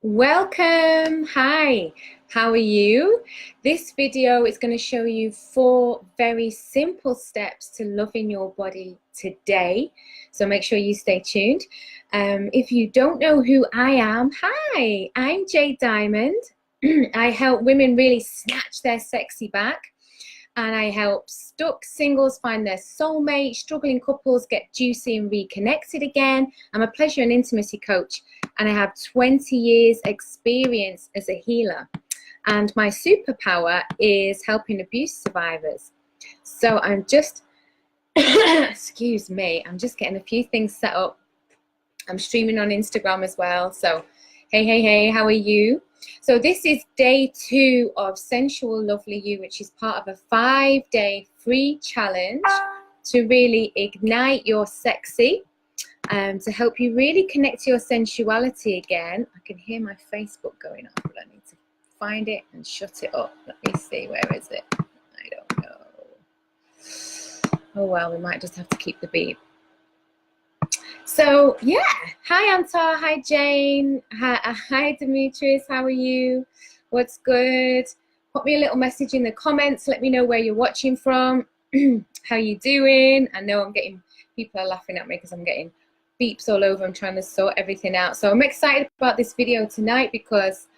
Welcome. Hi, how are you? This video is going to show you 4 very simple steps to loving your body today. So make sure you stay tuned. If you don't know who I am, hi, I'm Jade Diamond. I help women really snatch their sexy back. And I help stuck singles find their soulmate, struggling couples get juicy and reconnected again. I'm a pleasure and intimacy coach, and I have 20 years experience as a healer. And my superpower is helping abuse survivors. So I'm just, excuse me, I'm just getting a few things set up. I'm streaming on Instagram as well. So hey, how are you? So this is day 2 of Sensual Lovely You, which is part of a 5-day free challenge to really ignite your sexy, to help you really connect to your sensuality again. I can hear my Facebook going off, but I need to find it and shut it up. Let me see, where is it? I don't know. Oh well, we might just have to keep the beat. So yeah, hi Antar, hi Jane, hi Demetrius, how are you? What's good? Put me a little message in the comments, let me know where you're watching from, how you doing. I know I'm getting, people are laughing at me because I'm getting beeps all over. I'm trying to sort everything out. So I'm excited about this video tonight because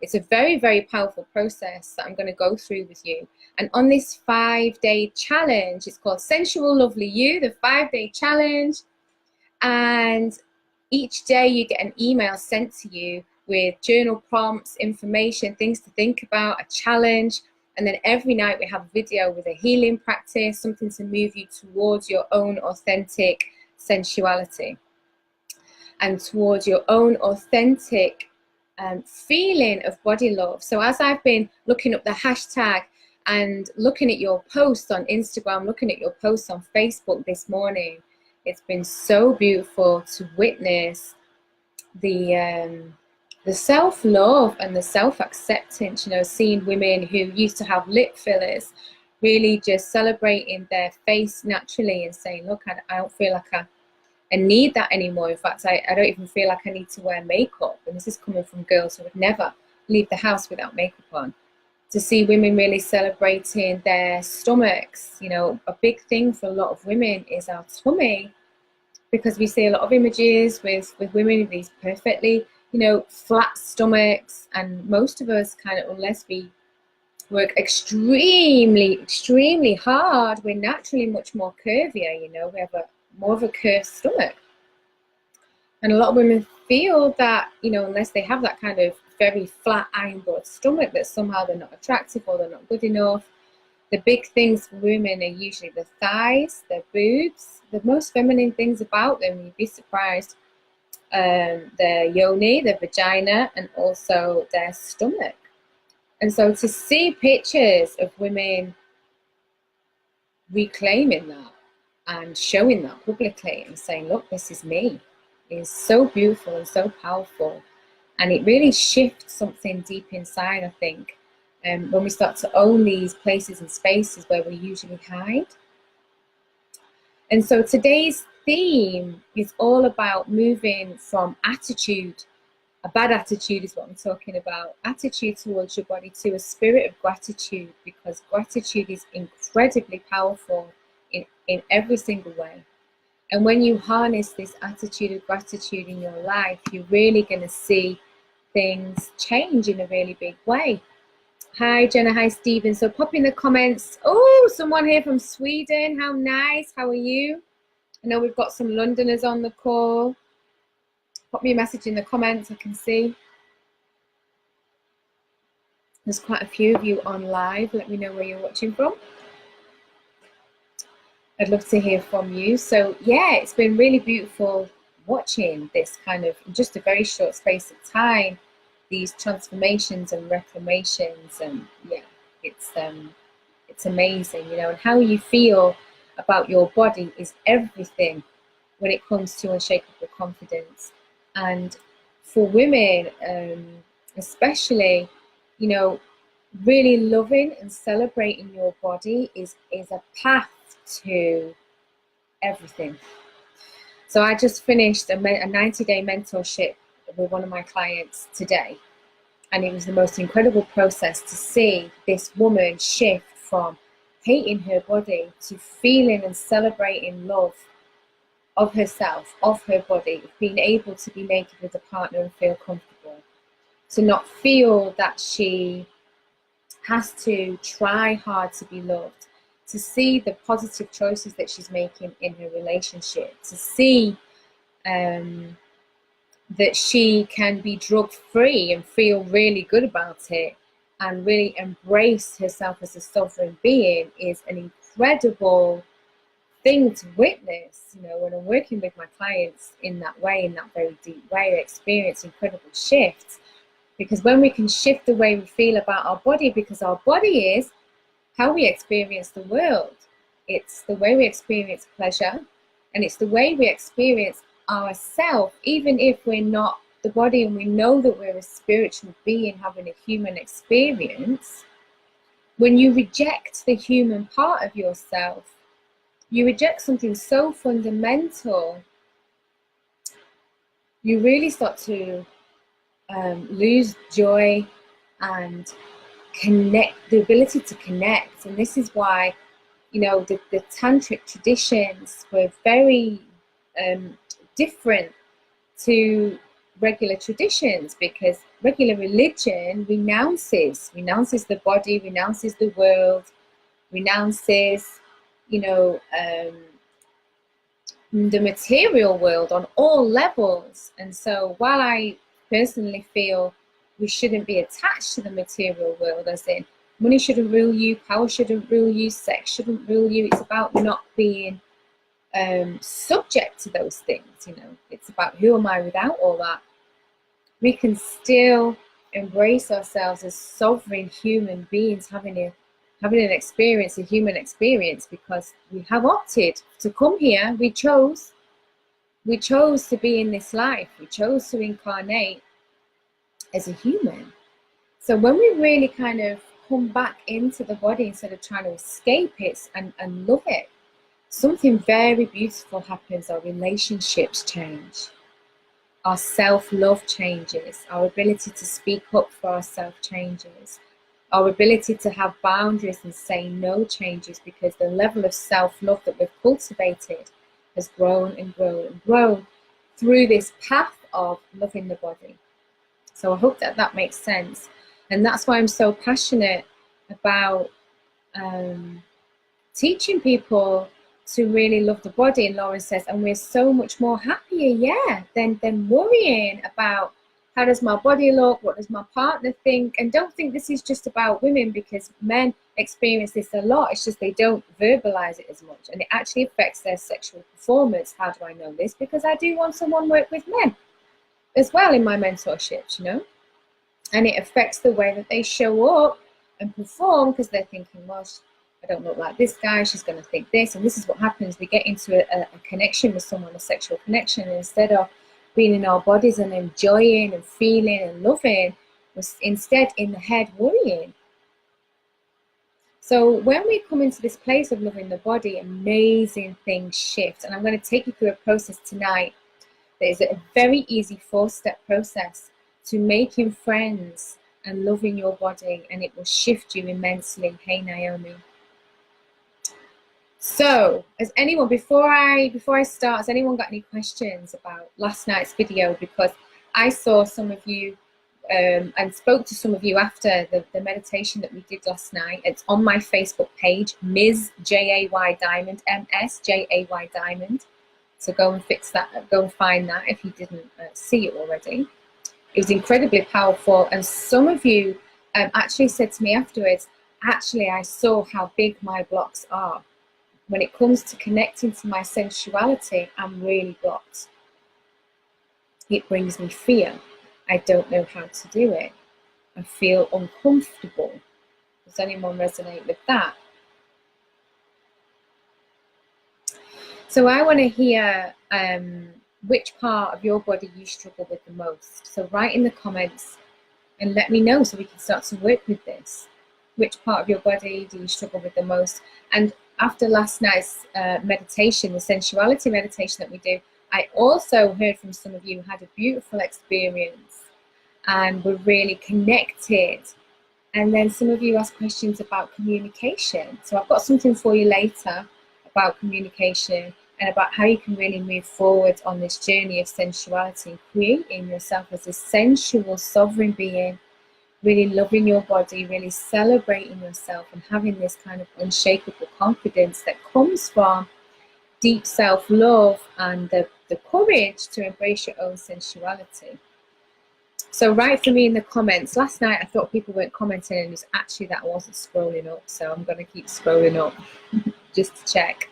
it's a very, very powerful process that I'm going to go through with you. And on this 5-day challenge, it's called Sensual Lovely You, the 5-day challenge. And each day you get an email sent to you with journal prompts, information, things to think about, a challenge. And then every night we have a video with a healing practice, something to move you towards your own authentic sensuality and towards your own authentic feeling of body love. So as I've been looking up the hashtag and looking at your posts on Instagram, looking at your posts on Facebook this morning, it's been so beautiful to witness the self-love and the self-acceptance, you know, seeing women who used to have lip fillers really just celebrating their face naturally and saying, look, I don't feel like I need that anymore. In fact, I don't even feel like I need to wear makeup. And this is coming from girls who would never leave the house without makeup on. To see women really celebrating their stomachs. You know, a big thing for a lot of women is our tummy, because we see a lot of images with women with these perfectly, you know, flat stomachs. And most of us kind of, unless we work extremely hard, we're naturally much more curvier, you know, we have more of a curved stomach. And a lot of women feel that, you know, unless they have that kind of very flat iron board stomach, that somehow they're not attractive or they're not good enough. The big things for women are usually the thighs, their boobs, the most feminine things about them, you'd be surprised, their yoni, their vagina, and also their stomach. And so to see pictures of women reclaiming that and showing that publicly and saying, look, this is me, is so beautiful and so powerful. And it really shifts something deep inside, I think, when we start to own these places and spaces where we usually hide. And so today's theme is all about moving from attitude, a bad attitude is what I'm talking about, attitude towards your body, to a spirit of gratitude, because gratitude is incredibly powerful in every single way. And when you harness this attitude of gratitude in your life, you're really going to see things change in a really big way. Hi Jenna, hi Stephen. So pop in the comments. Oh, someone here from Sweden, how nice, how are you? I know we've got some Londoners on the call. Pop me a message in the comments, I can see. There's quite a few of you on live. Let me know where you're watching from. I'd love to hear from you. So yeah, it's been really beautiful watching this kind of, in just a very short space of time, these transformations and reformations. And yeah, it's amazing, you know, and how you feel about your body is everything when it comes to unshakable confidence. And for women, especially, you know, really loving and celebrating your body is a path to everything. So I just finished a 90-day mentorship with one of my clients today, and it was the most incredible process to see this woman shift from hating her body to feeling and celebrating love of herself, of her body, being able to be naked with a partner and feel comfortable, to not feel that she has to try hard to be loved, to see the positive choices that she's making in her relationship, to see that she can be drug free and feel really good about it and really embrace herself as a sovereign being, is an incredible thing to witness. You know, when I'm working with my clients in that way, in that very deep way, I experience incredible shifts. Because when we can shift the way we feel about our body, because our body is how we experience the world. It's the way we experience pleasure, and it's the way we experience ourselves, even if we're not the body and we know that we're a spiritual being having a human experience. When you reject the human part of yourself, you reject something so fundamental, you really start to lose joy and connect, the ability to connect. And this is why, you know, the tantric traditions were very different to regular traditions, because regular religion renounces the body, renounces the world, renounces, you know, the material world on all levels. And so while I personally feel we shouldn't be attached to the material world, as in money shouldn't rule you, power shouldn't rule you, sex shouldn't rule you, it's about not being subject to those things. You know, it's about who am I without all that. We can still embrace ourselves as sovereign human beings having an experience, a human experience, because we have opted to come here. We chose to be in this life. We chose to incarnate as a human. So when we really kind of come back into the body instead of trying to escape it and love it, something very beautiful happens. Our relationships change. Our self-love changes. Our ability to speak up for ourselves changes. Our ability to have boundaries and say no changes, because the level of self-love that we've cultivated has grown and grown and grown through this path of loving the body. So I hope that that makes sense. And that's why I'm so passionate about teaching people to really love the body. And Lauren says, and we're so much more happier, yeah, than worrying about how does my body look, what does my partner think. And don't think this is just about women, because men experience this a lot. It's just they don't verbalize it as much, and it actually affects their sexual performance. How do I know this? Because I do one-on-one work with men as well in my mentorships, you know, and it affects the way that they show up and perform, because they're thinking, well, I don't look like this guy, she's going to think this. And this is what happens. We get into a connection with someone, a sexual connection, and instead of being in our bodies and enjoying and feeling and loving, we're instead in the head worrying. So when we come into this place of loving the body, amazing things shift. And I'm going to take you through a process tonight that is a very easy 4-step process to making friends and loving your body, and it will shift you immensely. Hey, Naomi. So, has anyone, before I start, has anyone got any questions about last night's video? Because I saw some of you and spoke to some of you after the meditation that we did last night. It's on my Facebook page, Ms. J-A-Y Diamond, M-S J-A-Y Diamond. So go and fix that, go and find that if you didn't see it already. It was incredibly powerful. And some of you actually said to me afterwards, actually, I saw how big my blocks are. When it comes to connecting to my sensuality, I'm really blocked. It brings me fear. I don't know how to do it. I feel uncomfortable. Does anyone resonate with that? So I want to hear which part of your body you struggle with the most. So write in the comments and let me know so we can start to work with this. Which part of your body do you struggle with the most? And after last night's meditation, the sensuality meditation that we do, I also heard from some of you who had a beautiful experience and were really connected. And then some of you asked questions about communication. So I've got something for you later about communication and about how you can really move forward on this journey of sensuality and creating yourself as a sensual, sovereign being, really loving your body, really celebrating yourself and having this kind of unshakable confidence that comes from deep self-love and the courage to embrace your own sensuality. So write for me in the comments. Last night I thought people weren't commenting and it was actually that I wasn't scrolling up, so I'm going to keep scrolling up just to check.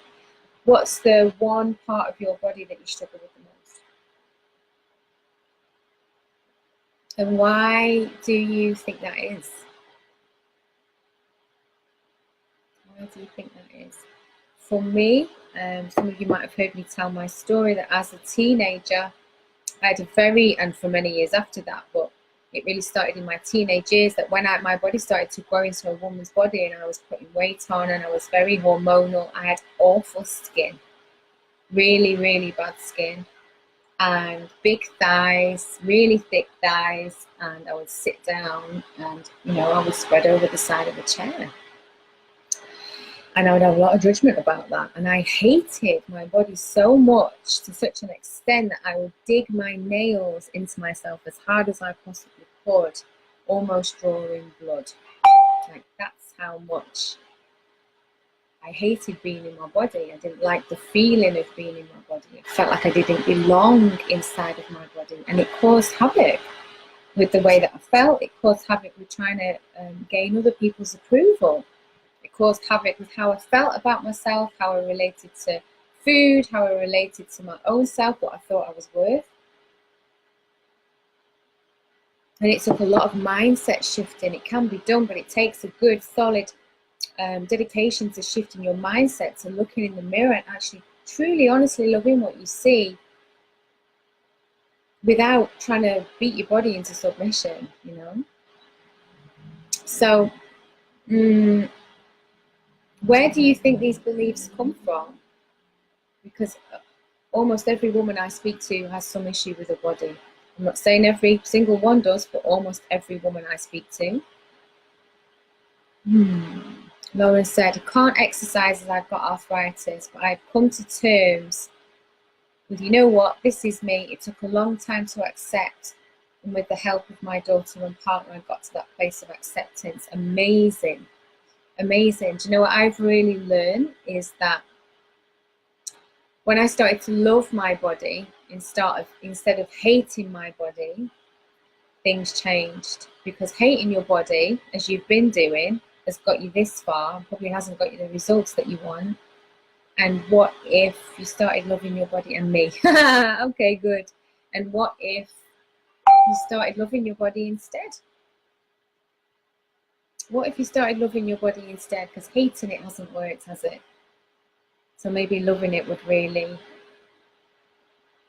What's the one part of your body that you struggle with the most? And why do you think that is? Why do you think that is? For me, some of you might have heard me tell my story that as a teenager, I had a very, and for many years after that, but it really started in my teenage years, that when my body started to grow into a woman's body and I was putting weight on and I was very hormonal, I had awful skin, really, really bad skin, and big thighs, really thick thighs, and I would sit down and, you know, I would spread over the side of a chair. And I would have a lot of judgment about that. And I hated my body so much, to such an extent that I would dig my nails into myself as hard as I possibly could, almost drawing blood. Like, that's how much I hated being in my body. I didn't like the feeling of being in my body. It felt like I didn't belong inside of my body. And it caused havoc with the way that I felt. It caused havoc with trying to gain other people's approval. It caused havoc with how I felt about myself, how I related to food, how I related to my own self, what I thought I was worth. And it took a lot of mindset shifting. It can be done, but it takes a good, solid dedication to shifting your mindset, to looking in the mirror and actually truly, honestly loving what you see without trying to beat your body into submission, you know. So, where do you think these beliefs come from? Because almost every woman I speak to has some issue with her body. I'm not saying every single one does, but almost every woman I speak to. Lauren said, I can't exercise as I've got arthritis, but I've come to terms with, you know what, this is me. It took a long time to accept, and with the help of my daughter and partner, I got to that place of acceptance. Amazing. Amazing. Do you know what I've really learned is that when I started to love my body instead of hating my body, things changed. Because hating your body, as you've been doing, has got you this far, probably hasn't got you the results that you want. And what if you started loving your body and me? Okay, good. And what if you started loving your body instead? What if you started loving your body instead? Because hating it hasn't worked, has it? So maybe loving it would really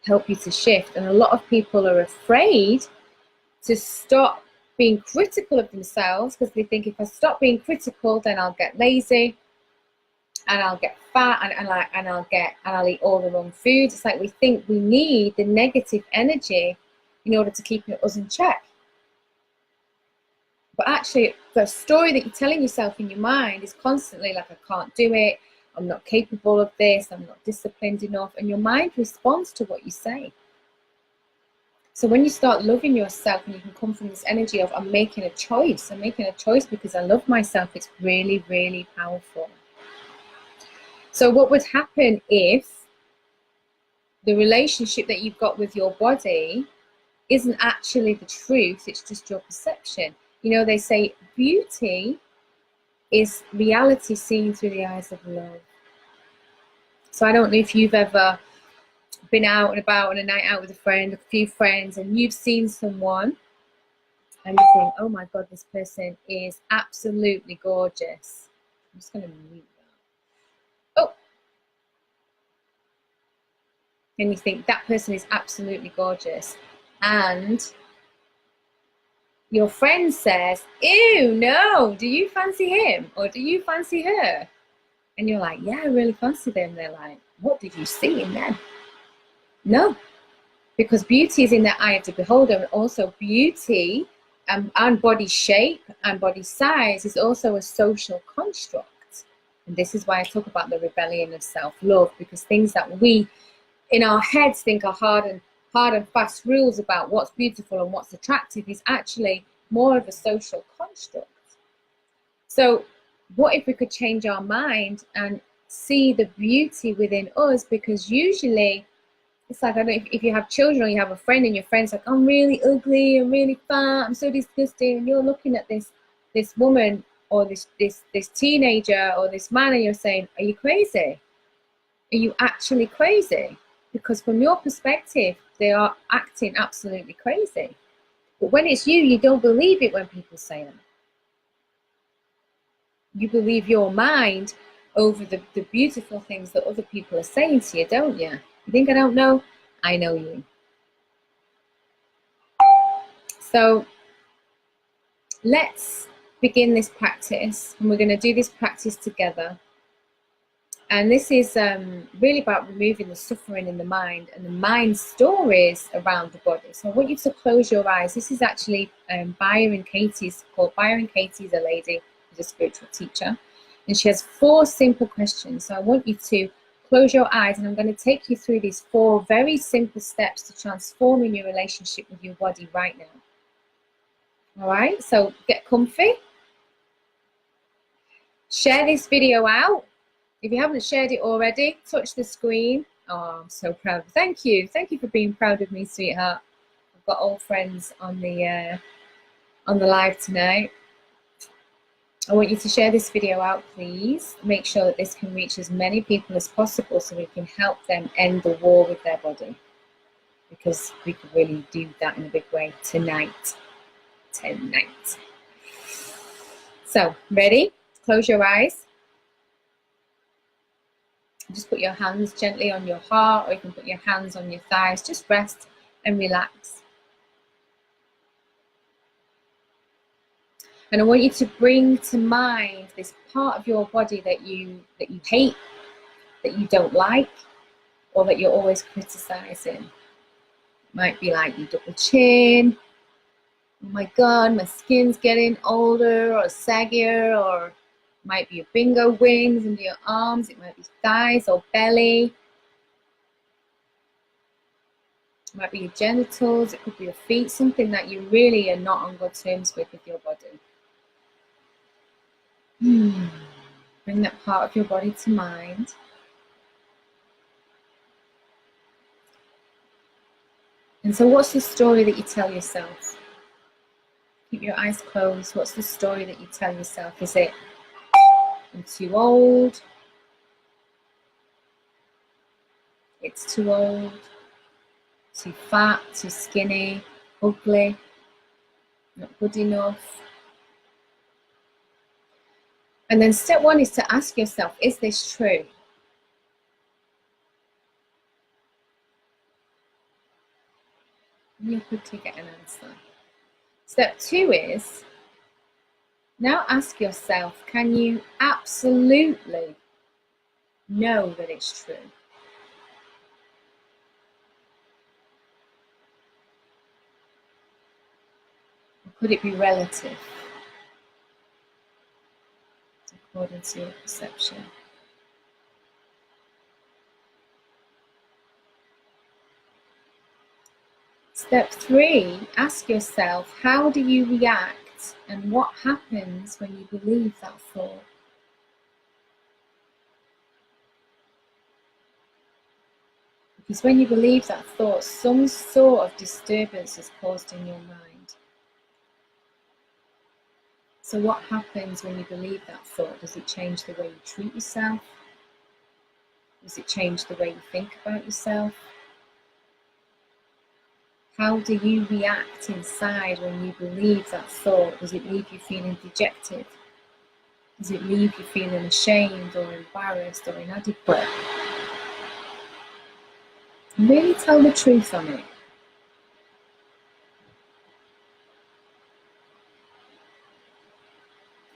help you to shift. And a lot of people are afraid to stop being critical of themselves because they think, if I stop being critical, then I'll get lazy and I'll get fat and I'll eat all the wrong foods. It's like we think we need the negative energy in order to keep us in check. But actually, the story that you're telling yourself in your mind is constantly like, I can't do it, I'm not capable of this, I'm not disciplined enough, and your mind responds to what you say. So when you start loving yourself and you can come from this energy of, I'm making a choice because I love myself, it's really, really powerful. So what would happen if the relationship that you've got with your body isn't actually the truth, it's just your perception? You know, they say beauty is reality seen through the eyes of love. So I don't know if you've ever been out and about on a night out with a friend, a few friends, and you've seen someone and you think, oh my God, this person is absolutely gorgeous. I'm just going to mute that. Oh. And you think that person is absolutely gorgeous. And your friend says, ew, no, do you fancy him? Or do you fancy her? And you're like, yeah, I really fancy them. They're like, what did you see in them? No, because beauty is in the eye of the beholder, and also beauty and body shape and body size is also a social construct. And this is why I talk about the rebellion of self-love, because things that we in our heads think are hard and fast rules about what's beautiful and what's attractive is actually more of a social construct. So what if we could change our mind and see the beauty within us? Because usually it's like, I don't know if you have children or you have a friend and your friend's like, I'm really ugly, I'm really fat, I'm so disgusting, and you're looking at this woman or this teenager or this man and you're saying, are you crazy? Are you actually crazy? Because from your perspective, they are acting absolutely crazy. But when it's you, you don't believe it when people say that. You believe your mind over the beautiful things that other people are saying to you, don't you? You think I don't know? I know you. So let's begin this practice, and we're going to do this practice together. And this is really about removing the suffering in the mind and the mind stories around the body. So I want you to close your eyes. This is actually Byron Katie's, called Byron Katie's a lady who's a spiritual teacher. And she has 4 simple questions. So I want you to close your eyes, and I'm going to take you through these 4 very simple steps to transforming your relationship with your body right now. All right, so get comfy. Share this video out. If you haven't shared it already, touch the screen. Oh, I'm so proud. Thank you. Thank you for being proud of me, sweetheart. I've got old friends on the live tonight. I want you to share this video out, please. Make sure that this can reach as many people as possible so we can help them end the war with their body. Because we could really do that in a big way tonight. So, ready? Close your eyes. Just put your hands gently on your heart, or you can put your hands on your thighs. Just rest and relax. And I want you to bring to mind this part of your body that you hate, that you don't like, or that you're always criticizing. It might be like your double chin. Oh my God, my skin's getting older or saggier, or might be your bingo wings under your arms, it might be thighs or belly. It might be your genitals, it could be your feet, something that you really are not on good terms with your body. Bring that part of your body to mind. And so what's the story that you tell yourself? Keep your eyes closed. What's the story that you tell yourself? Is it, I'm too old? It's too old? Too fat? Too skinny? Ugly? Not good enough? And then step 1 is to ask yourself, is this true? And you'll quickly get an answer. Step 2 is, now ask yourself, can you absolutely know that it's true? Or could it be relative, according to your perception? Step 3, ask yourself, how do you react and what happens when you believe that thought? Because when you believe that thought, some sort of disturbance is caused in your mind. So what happens when you believe that thought? Does it change the way you treat yourself? Does it change the way you think about yourself? How do you react inside when you believe that thought? Does it leave you feeling dejected? Does it leave you feeling ashamed or embarrassed or inadequate? Really tell the truth on it.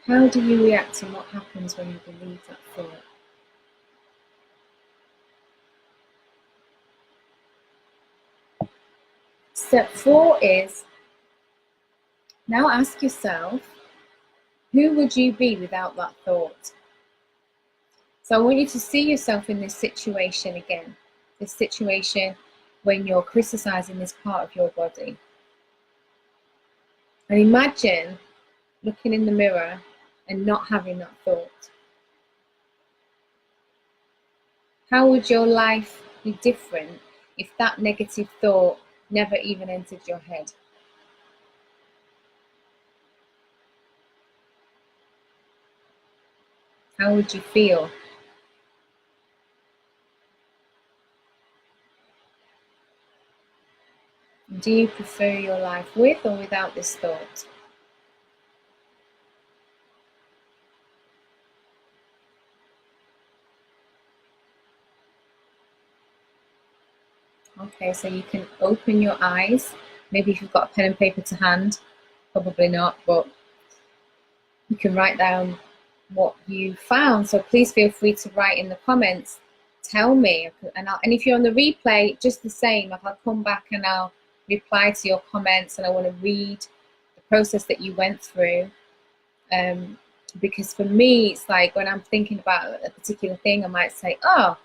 How do you react and what happens when you believe that thought? step 4 is, now ask yourself, who would you be without that thought? So I want you to see yourself in this situation again, this situation when you're criticizing this part of your body. And imagine looking in the mirror and not having that thought. How would your life be different if that negative thought never even entered your head? How would you feel? Do you prefer your life with or without this thought? Okay, so you can open your eyes. Maybe if you've got a pen and paper to hand, probably not, but you can write down what you found. So please feel free to write in the comments. Tell me, and if you're on the replay, just the same. Like, I'll come back and I'll reply to your comments, and I want to read the process that you went through. Because for me, it's like when I'm thinking about a particular thing, I might say, oh,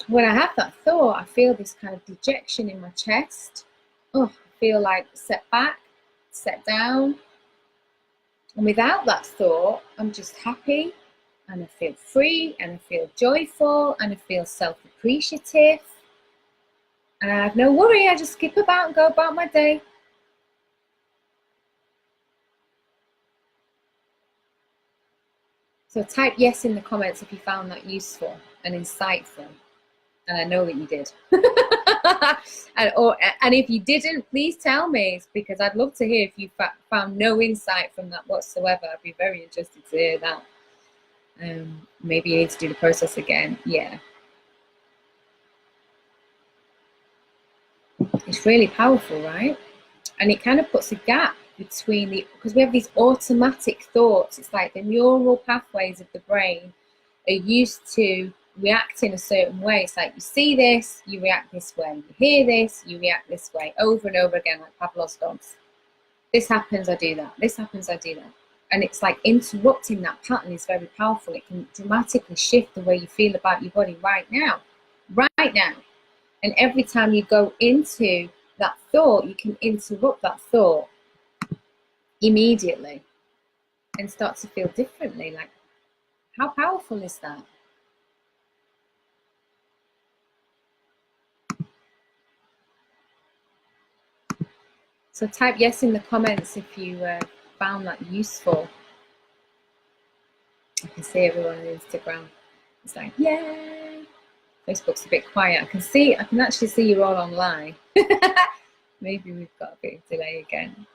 when I have that thought, I feel this kind of dejection in my chest. Oh, I feel like set back, set down. And without that thought, I'm just happy, and I feel free, and I feel joyful, and I feel self-appreciative. And I have no worry, I just skip about and go about my day. So type yes in the comments if you found that useful and insightful. And I know that you did. and if you didn't, please tell me, because I'd love to hear if you found no insight from that whatsoever. I'd be very interested to hear that. Maybe you need to do the process again. Yeah. It's really powerful, right? And it kind of puts a gap between because we have these automatic thoughts. It's like the neural pathways of the brain are used to react in a certain way. It's like you see this, you react this way. You hear this, you react this way, over and over again, like Pavlov's dogs. This happens, I do that. This happens, I do that. And it's like interrupting that pattern is very powerful. It can dramatically shift the way you feel about your body right now. Right now. And every time you go into that thought, you can interrupt that thought immediately and start to feel differently. Like, how powerful is that? So type yes in the comments if you found that useful. I can see everyone on Instagram. It's like, yay! Facebook's a bit quiet. I can actually see you all online. Maybe we've got a bit of delay again.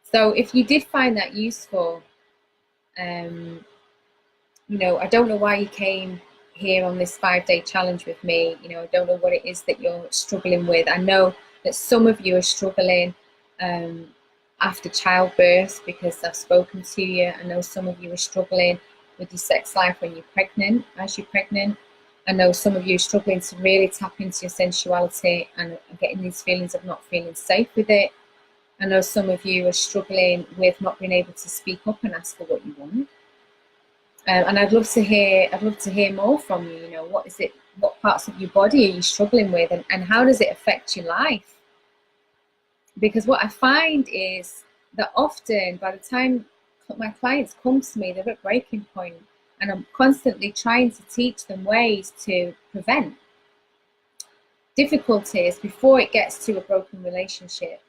So if you did find that useful, you know, I don't know why you came here on this 5-day challenge with me. You know, I don't know what it is that you're struggling with. I know that some of you are struggling after childbirth, because I've spoken to you. I know some of you are struggling with your sex life when you're pregnant, as you're pregnant. I know some of you are struggling to really tap into your sensuality and getting these feelings of not feeling safe with it. I know some of you are struggling with not being able to speak up and ask for what you want. And I'd love to hear more from you. You know, what parts of your body are you struggling with, and how does it affect your life? Because what I find is that often by the time my clients come to me, they're at breaking point, and I'm constantly trying to teach them ways to prevent difficulties before it gets to a broken relationship,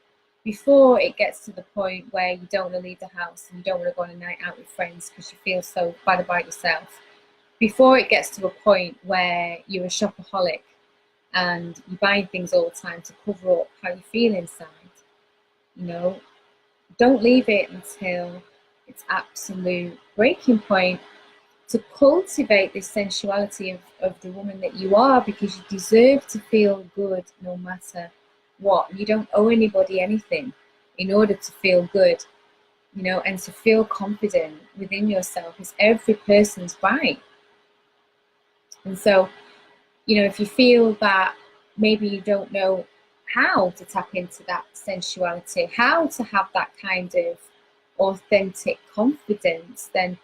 before it gets to the point where you don't want to leave the house and you don't want to go on a night out with friends because you feel so bad about yourself, before it gets to a point where you're a shopaholic and you're buying things all the time to cover up how you feel inside. You know, don't leave it until it's absolute breaking point to cultivate this sensuality of the woman that you are, because you deserve to feel good no matter what. You don't owe anybody anything in order to feel good, you know, and to feel confident within yourself is every person's right. And so, you know, if you feel that maybe you don't know how to tap into that sensuality, how to have that kind of authentic confidence, then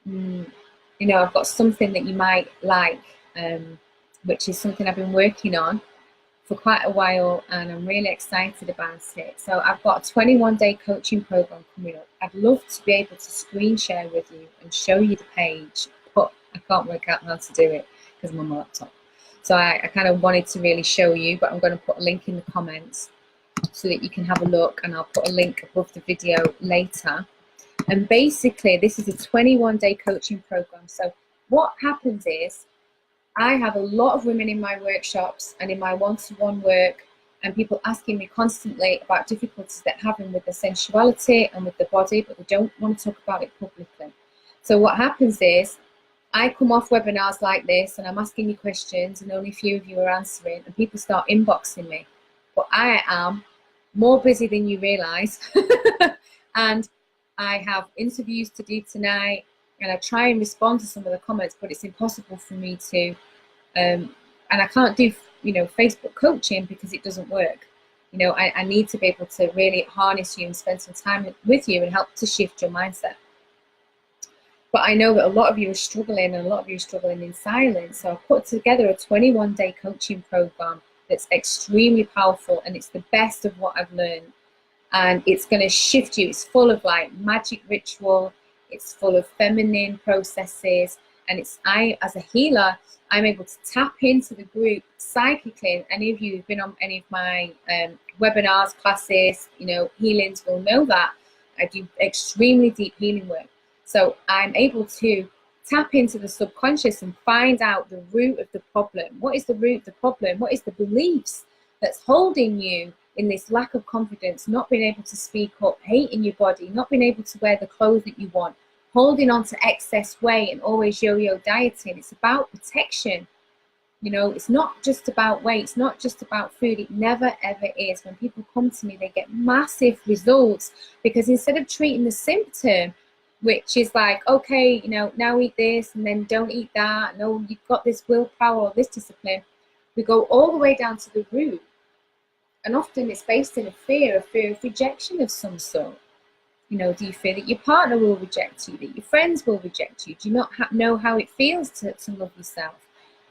you know, I've got something that you might like, which is something I've been working on for quite a while, and I'm really excited about it. So I've got a 21-day coaching program coming up. I'd love to be able to screen share with you and show you the page, but I can't work out how to do it because I'm on my laptop. So I kind of wanted to really show you, but I'm going to put a link in the comments so that you can have a look, and I'll put a link above the video later. And basically, this is a 21-day coaching program. So what happens is, I have a lot of women in my workshops and in my one-to-one work, and people asking me constantly about difficulties they're having with their sensuality and with the body, but they don't want to talk about it publicly. So what happens is, I come off webinars like this and I'm asking you questions and only a few of you are answering, and people start inboxing me. But I am more busy than you realise. And I have interviews to do tonight, and I try and respond to some of the comments, but it's impossible for me to, and I can't do, you know, Facebook coaching because it doesn't work. You know, I need to be able to really harness you and spend some time with you and help to shift your mindset. But I know that a lot of you are struggling, and a lot of you are struggling in silence. So I've put together a 21-day coaching program that's extremely powerful, and it's the best of what I've learned. And it's going to shift you. It's full of like magic ritual. It's full of feminine processes. And I, as a healer, I'm able to tap into the group psychically. Any of you who've been on any of my webinars, classes, you know, healings will know that I do extremely deep healing work. So I'm able to tap into the subconscious and find out the root of the problem. What is the root of the problem? What is the beliefs that's holding you in this lack of confidence, not being able to speak up, hating your body, not being able to wear the clothes that you want, holding on to excess weight and always yo-yo dieting? It's about protection. You know, it's not just about weight. It's not just about food. It never, ever is. When people come to me, they get massive results, because instead of treating the symptom, which is like, okay, you know, now eat this and then don't eat that. No, you've got this willpower or this discipline. We go all the way down to the root. And often it's based in a fear of rejection of some sort. You know, do you fear that your partner will reject you, that your friends will reject you? Do you not know how it feels to love yourself?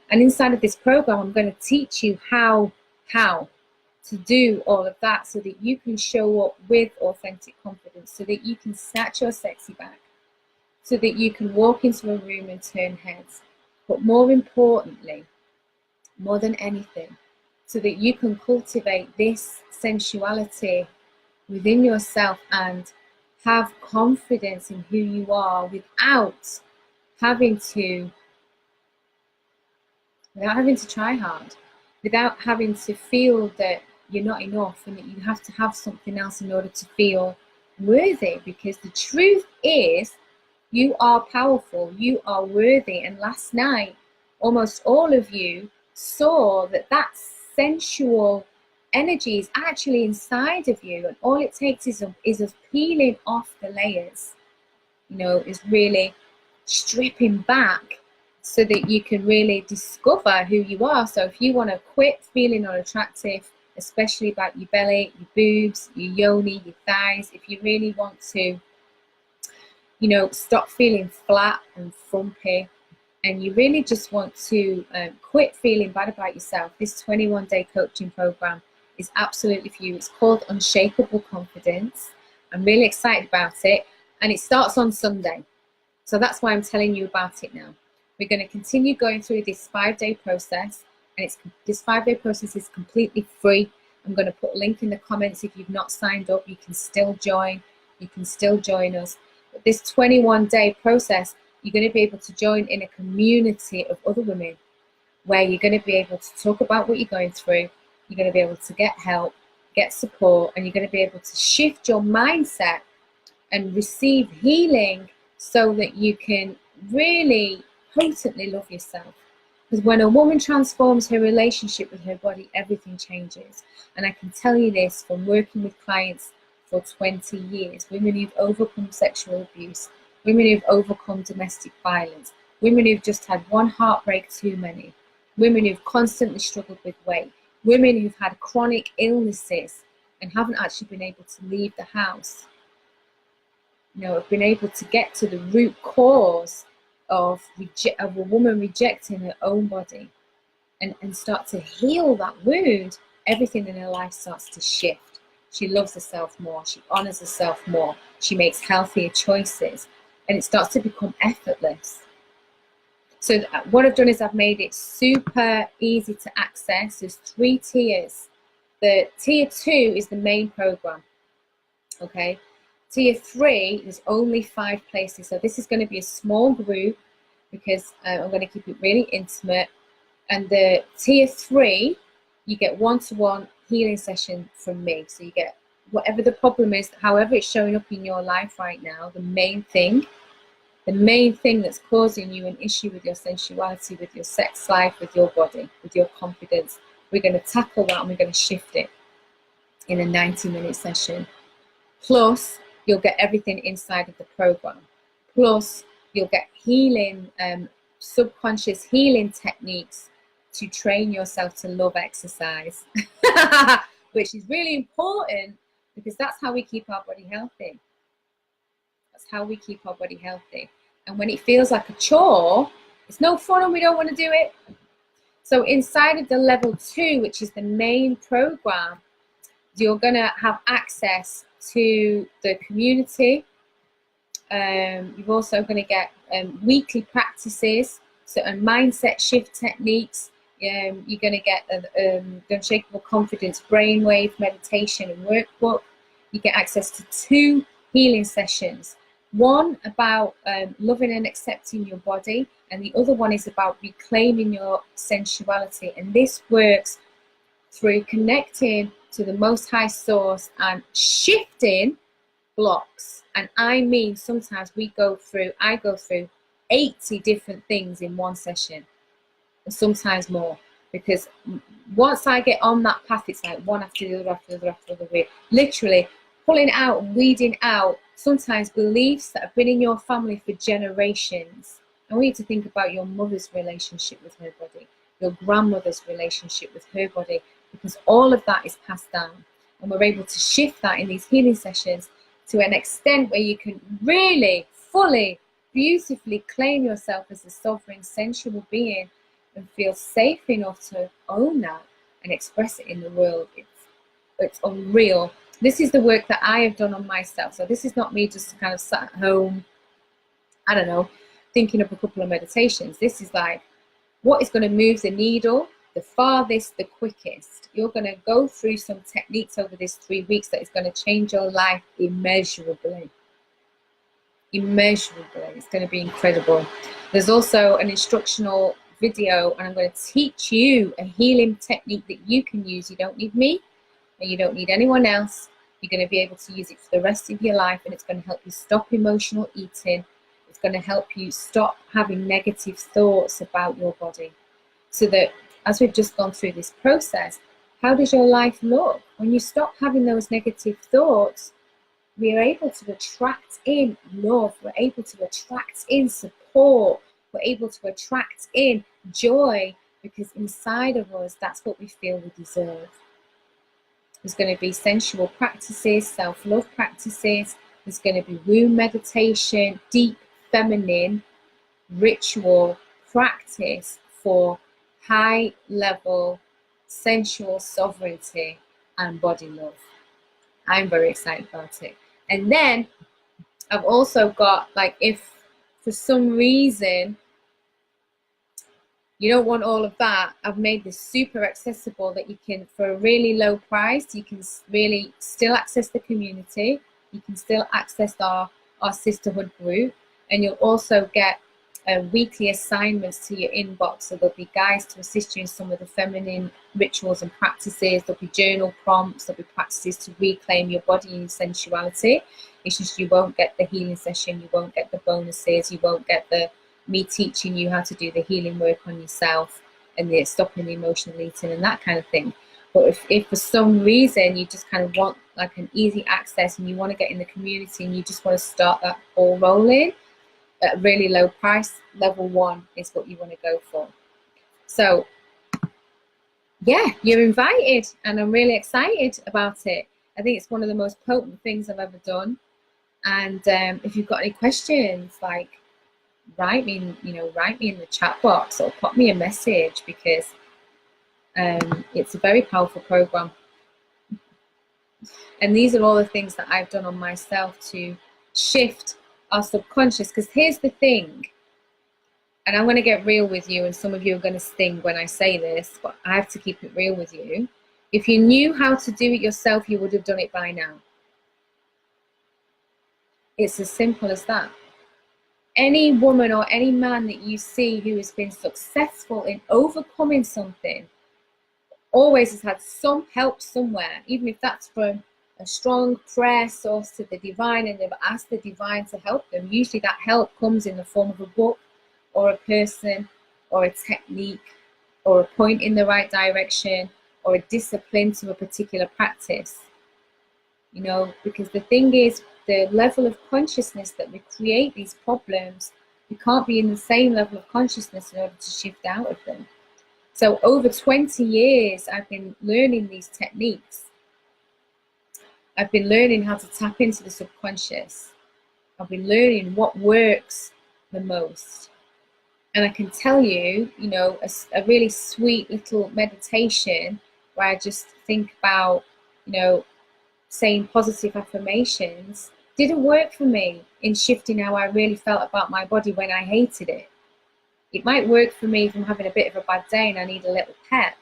And inside of this program, I'm going to teach you how to do all of that, so that you can show up with authentic confidence, so that you can snatch your sexy back, so that you can walk into a room and turn heads. But more importantly, more than anything, so that you can cultivate this sensuality within yourself and have confidence in who you are without having to try hard, without having to feel that you're not enough and that you have to have something else in order to feel worthy. Because the truth is, you are powerful, you are worthy. And last night, almost all of you saw that sensual energy is actually inside of you, and all it takes is us peeling off the layers. You know, is really stripping back so that you can really discover who you are. So if you want to quit feeling unattractive, especially about your belly, your boobs, your yoni, your thighs, if you really want to, you know, stop feeling flat and frumpy, and you really just want to quit feeling bad about yourself, this 21-day coaching program is absolutely for you. It's called Unshakable Confidence. I'm really excited about it, and it starts on Sunday. So that's why I'm telling you about it now. We're going to continue going through this 5-day process, and this 5-day process is completely free. I'm going to put a link in the comments. If you've not signed up, you can still join. You can still join us. But this 21-day process, you're going to be able to join in a community of other women, where you're going to be able to talk about what you're going through. You're going to be able to get help, get support, and you're going to be able to shift your mindset and receive healing, so that you can really potently love yourself. Because when a woman transforms her relationship with her body, everything changes. And I can tell you this from working with clients for 20 years. Women who've overcome sexual abuse, women who've overcome domestic violence, women who've just had one heartbreak too many, women who've constantly struggled with weight. women who've had chronic illnesses and haven't actually been able to leave the house, you know, have been able to get to the root cause of a woman rejecting her own body and start to heal that wound, everything in her life starts to shift. She loves herself more, she honors herself more, she makes healthier choices, and it starts to become effortless. So what I've done is I've made it super easy to access. There's 3 tiers. The tier 2 is the main program, okay? Tier 3 is only 5 places. So this is going to be a small group because I'm going to keep it really intimate. And the tier 3, you get one-to-one healing session from me. So you get whatever the problem is, however it's showing up in your life right now, the main thing that's causing you an issue with your sensuality, with your sex life, with your body, with your confidence. We're going to tackle that and we're going to shift it in a 90-minute session. Plus, you'll get everything inside of the program. Plus, you'll get healing, subconscious healing techniques to train yourself to love exercise, which is really important because that's how we keep our body healthy. That's how we keep our body healthy. And when it feels like a chore, it's no fun and we don't want to do it. So inside of the level 2, which is the main program, you're going to have access to the community. You're also going to get weekly practices, so mindset shift techniques. You're going to get the Unshakable Confidence brainwave meditation and workbook. You get access to 2 healing sessions. One about loving and accepting your body, and the other one is about reclaiming your sensuality. And this works through connecting to the Most High Source and shifting blocks. And I mean, sometimes I go through 80 different things in one session, and sometimes more, because once I get on that path, it's like one after the other, after the other, after the other, literally pulling out and weeding out sometimes beliefs that have been in your family for generations. And we need to think about your mother's relationship with her body, your grandmother's relationship with her body, because all of that is passed down. And we're able to shift that in these healing sessions to an extent where you can really, fully, beautifully claim yourself as a sovereign, sensual being and feel safe enough to own that and express it in the world. It's unreal. This is the work that I have done on myself. So this is not me just kind of sat at home, I don't know, thinking up a couple of meditations. This is like what is going to move the needle the farthest, the quickest. You're going to go through some techniques over this 3 weeks that is going to change your life immeasurably. Immeasurably. It's going to be incredible. There's also an instructional video, and I'm going to teach you a healing technique that you can use. You don't need me, and you don't need anyone else. You're going to be able to use it for the rest of your life, and it's going to help you stop emotional eating. It's going to help you stop having negative thoughts about your body. So that as we've just gone through this process, how does your life look? When you stop having those negative thoughts, we are able to attract in love. We're able to attract in support. We're able to attract in joy, because inside of us, that's what we feel we deserve. There's going to be sensual practices, self-love practices. There's going to be womb meditation, deep feminine ritual practice for high-level sensual sovereignty and body love. I'm very excited about it. And then I've also got, like, if for some reason you don't want all of that, I've made this super accessible that you can, for a really low price, you can really still access the community. You can still access our sisterhood group, and you'll also get weekly assignments to your inbox. So there'll be guides to assist you in some of the feminine rituals and practices. There'll be journal prompts. There'll be practices to reclaim your body and sensuality. It's just you won't get the healing session. You won't get the bonuses. You won't get me teaching you how to do the healing work on yourself and the stopping the emotional eating and that kind of thing. But if for some reason you just kind of want like an easy access and you want to get in the community and you just want to start that ball rolling at a really low price, level 1 is what you want to go for. So yeah, you're invited, and I'm really excited about it. I think it's one of the most potent things I've ever done. And if you've got any questions, like write me in the chat box or pop me a message, because it's a very powerful program. And these are all the things that I've done on myself to shift our subconscious. Because here's the thing, and I'm going to get real with you, and some of you are going to sting when I say this, but I have to keep it real with you. If you knew how to do it yourself, you would have done it by now. It's as simple as that. Any woman or any man that you see who has been successful in overcoming something always has had some help somewhere, even if that's from a strong prayer source to the divine, and they've asked the divine to help them. Usually that help comes in the form of a book or a person or a technique or a point in the right direction or a discipline to a particular practice. You know, because the thing is, the level of consciousness that we create these problems, we can't be in the same level of consciousness in order to shift out of them. So over 20 years, I've been learning these techniques. I've been learning how to tap into the subconscious. I've been learning what works the most. And I can tell you, you know, a really sweet little meditation where I just think about, you know, saying positive affirmations didn't work for me in shifting how I really felt about my body when I hated it. It might work for me if I'm having a bit of a bad day and I need a little pep.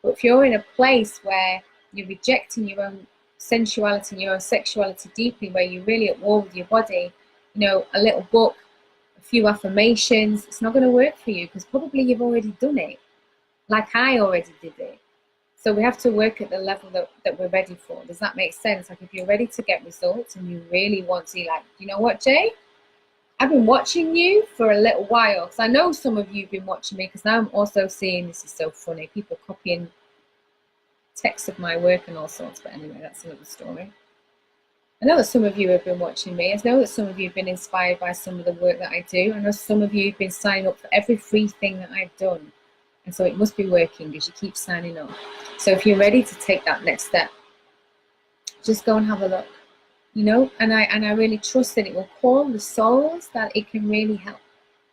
But if you're in a place where you're rejecting your own sensuality and your own sexuality deeply, where you're really at war with your body, you know, a little book, a few affirmations, it's not going to work for you, because probably you've already done it, like I already did it. So we have to work at the level that we're ready for. Does that make sense? Like if you're ready to get results and you really want to, like, you know what, Jay? I've been watching you for a little while, because I know some of you have been watching me, because now I'm also seeing, this is so funny, people copying texts of my work and all sorts, but anyway, that's another story. I know that some of you have been watching me. I know that some of you have been inspired by some of the work that I do. I know some of you have been signing up for every free thing that I've done. And so it must be working, because you keep signing up. So if you're ready to take that next step, just go and have a look, you know, and I really trust that it will call the souls that it can really help.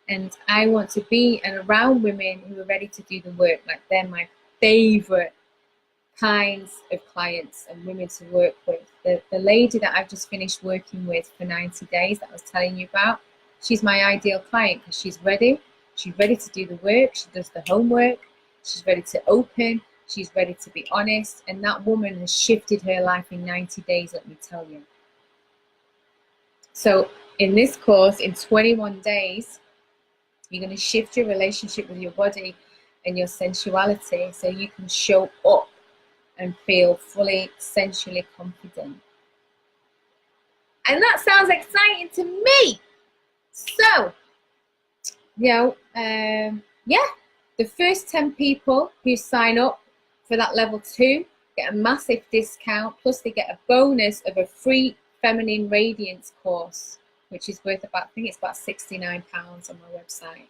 And I want to be around women who are ready to do the work. Like, they're my favorite kinds of clients and women to work with. The lady that I've just finished working with for 90 days that I was telling you about, she's my ideal client, because she's ready. She's ready to do the work. She does the homework. She's ready to open. She's ready to be honest. And that woman has shifted her life in 90 days, let me tell you. So in this course, in 21 days, you're going to shift your relationship with your body and your sensuality, so you can show up and feel fully sensually confident. And that sounds exciting to me. So, you know, yeah, the first 10 people who sign up for that level 2 get a massive discount, plus they get a bonus of a free feminine radiance course, which is worth about, I think it's about £69 on my website.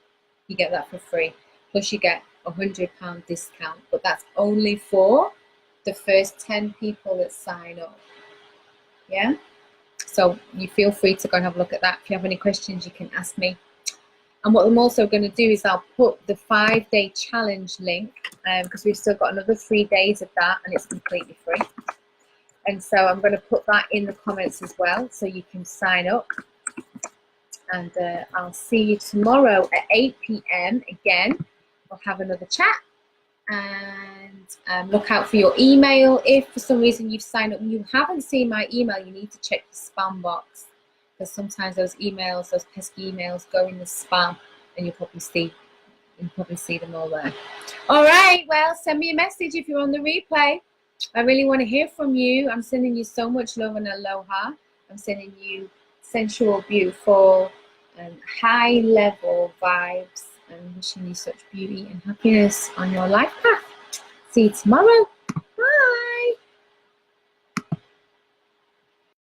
You get that for free, plus you get a £100 discount, but that's only for the first 10 people that sign up. Yeah, so you feel free to go and have a look at that. If you have any questions, you can ask me. And what I'm also going to do is I'll put the 5-day challenge link, because we've still got another 3 days of that, and it's completely free. And so I'm going to put that in the comments as well, so you can sign up. And I'll see you tomorrow at 8 p.m. again. We'll have another chat. And look out for your email. If for some reason you've signed up and you haven't seen my email, you need to check the spam box, because sometimes those emails, those pesky emails, go in the spam, and you'll probably see them all there. All right, well, send me a message if you're on the replay. I really want to hear from you. I'm sending you so much love and aloha. I'm sending you sensual, beautiful, and high level vibes, and wishing you such beauty and happiness on your life path. See you tomorrow.